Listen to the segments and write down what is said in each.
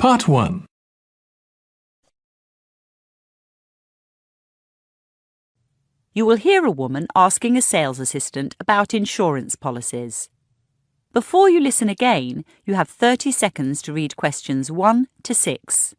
Part 1. You will hear a woman asking a sales assistant about insurance policies. Before you listen again, you have 30 seconds to read questions 1 to 6.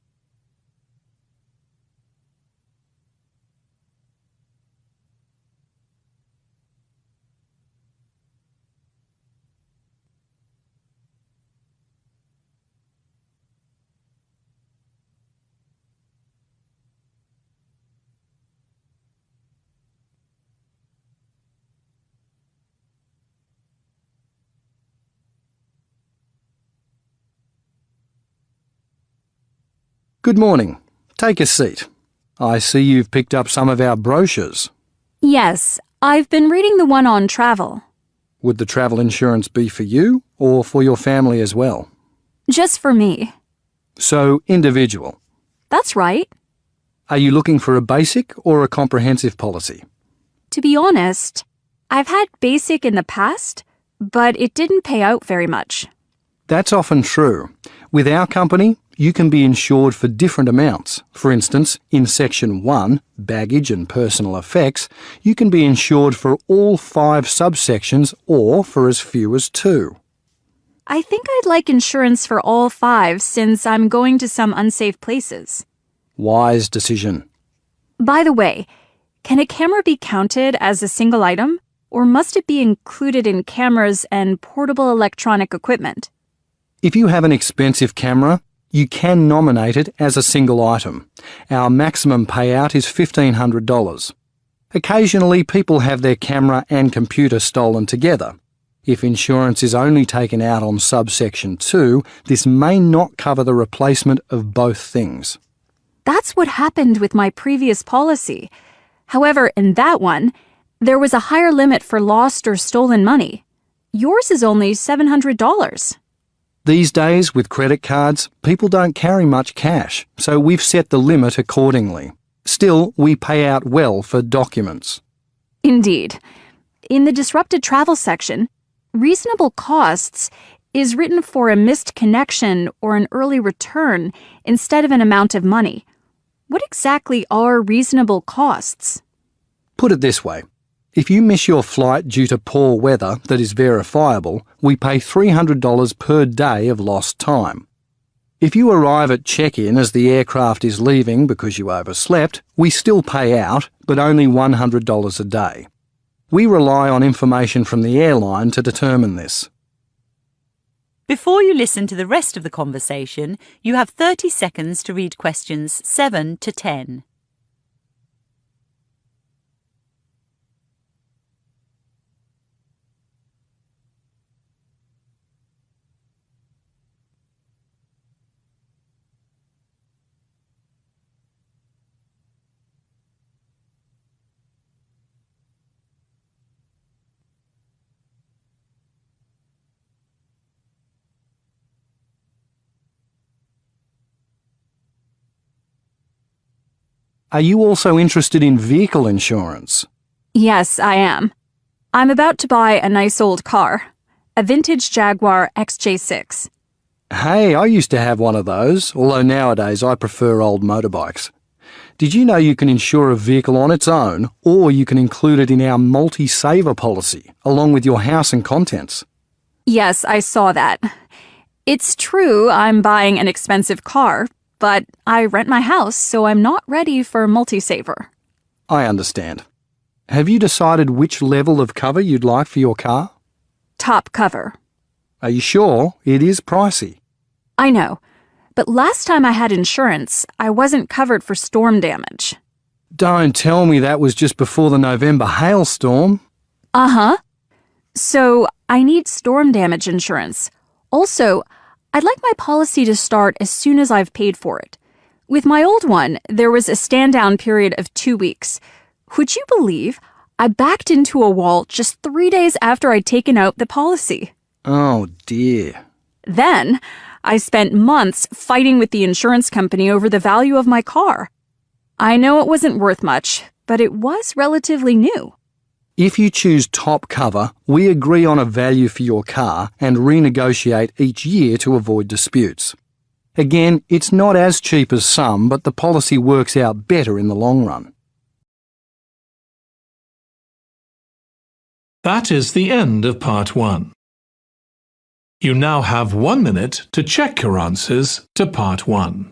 Good morning. Take a seat. I see you've picked up some of our brochures. Yes, I've been reading the one on travel. Would the travel insurance be for you or for your family as well? Just for me. So, individual. That's right. Are you looking for a basic or a comprehensive policy? To be honest, I've had basic in the past, but it didn't pay out very much. That's often true. With our company, you can be insured for different amounts. For instance, in Section 1, Baggage and Personal Effects, you can be insured for all 5 subsections or for as few as 2. I think I'd like insurance for all 5 since I'm going to some unsafe places. Wise decision. By the way, can a camera be counted as a single item, or must it be included in cameras and portable electronic equipment? If you have an expensive camera, you can nominate it as a single item. Our maximum payout is $1,500. Occasionally, people have their camera and computer stolen together. If insurance is only taken out on subsection 2, this may not cover the replacement of both things. That's what happened with my previous policy. However, in that one, there was a higher limit for lost or stolen money. Yours is only $700. These days, with credit cards, people don't carry much cash, so we've set the limit accordingly. Still, we pay out well for documents. Indeed. In the disrupted travel section, reasonable costs is written for a missed connection or an early return instead of an amount of money. What exactly are reasonable costs? Put it this way. If you miss your flight due to poor weather that is verifiable, we pay $300 per day of lost time. If you arrive at check-in as the aircraft is leaving because you overslept, we still pay out, but only $100 a day. We rely on information from the airline to determine this. Before you listen to the rest of the conversation, you have 30 seconds to read questions 7 to 10. Are you also interested in vehicle insurance? Yes, I am. I'm about to buy a nice old car, a vintage Jaguar XJ6. Hey, I used to have one of those, although nowadays I prefer old motorbikes. Did you know you can insure a vehicle on its own, or you can include it in our multi-saver policy, along with your house and contents? Yes, I saw that. It's true I'm buying an expensive car, but I rent my house, so I'm not ready for multi-saver. I understand. Have you decided which level of cover you'd like for your car? Top cover. Are you sure? It is pricey. I know, but last time I had insurance, I wasn't covered for storm damage. Don't tell me that was just before the November hailstorm. Uh-huh. So I need storm damage insurance. Also, I'd like my policy to start as soon as I've paid for it. With my old one, there was a stand-down period of 2 weeks. Would you believe I backed into a wall just 3 days after I'd taken out the policy? Oh, dear. Then, I spent months fighting with the insurance company over the value of my car. I know it wasn't worth much, but it was relatively new. If you choose top cover, we agree on a value for your car and renegotiate each year to avoid disputes. Again, it's not as cheap as some, but the policy works out better in the long run. That is the end of part 1. You now have 1 minute to check your answers to part 1.